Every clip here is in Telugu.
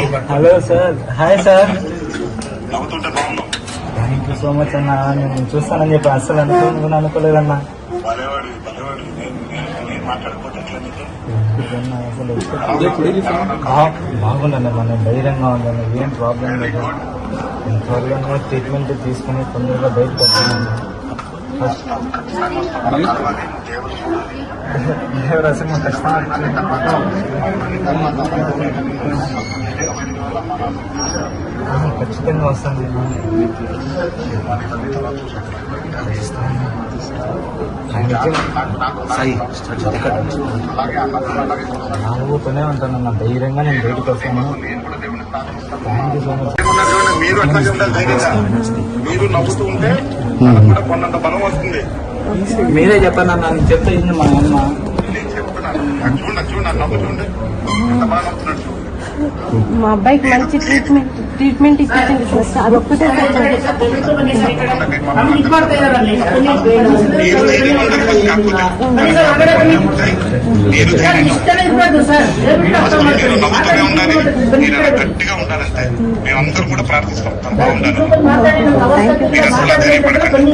Hello sir, hi sir. Thank you so much అన్న. నేను చూస్తానని చెప్పి అస్సలు అనుకోలేదన్నా. బాగుందన్న, మనం ధైర్యంగా ఉందన్న, ఏం ప్రాబ్లం లేదు. నేను త్వరగా ట్రీట్మెంట్ తీసుకుని తొందరగా బయటకు వస్తానన్నా. దేవరాశి ఖచ్చితంగా వస్తుంది. నాలుగుతూనే ఉంటానన్న, ధైర్యంగా నేను బయటకు వస్తాను. Thank you so much. మీరు అట్లాగే ఉండాలి, ధైర్యంగా మీరు నవ్వుతూ ఉంటే కొన్నంత బలం వస్తుంది. మీరే చెప్పండి అన్న, నేను చెప్తే ఇది మా అమ్మ. నేను చెప్తున్నాను, చూడండి నవ్వు చూడండి, ఎంత బాగా నవ్వుతున్నాడు. మా అబ్బాయికి మంచి ట్రీట్మెంట్ ఇచ్చింది సార్. అదొక్కటే నవ్వుతూనే ఉండాలి, మీరు గట్టిగా ఉండాలంటే మేమందరం కూడా ప్రార్థిస్తాం. బాగుండాలి, మీరు అసలు ధైర్యపడకండి.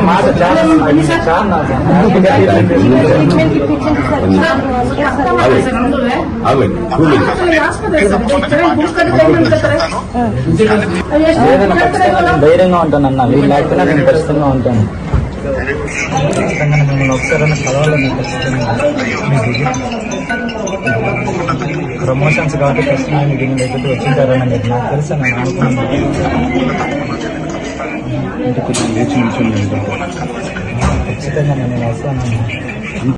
మాట ధైర్యంగా ఉంటానన్నా. వీళ్ళు లేకపోయినా నేను ఖచ్చితంగా ఉంటాను. ఖచ్చితంగా మిమ్మల్ని ఒకసారి కలవాలని ఖచ్చితంగా. ప్రమోషన్స్ కాబట్టి ఖచ్చితంగా మీకు దీని దగ్గర వచ్చింటారని నాకు తెలుసు. నేను అనుకున్నాను ఖచ్చితంగా నేను వస్తాను.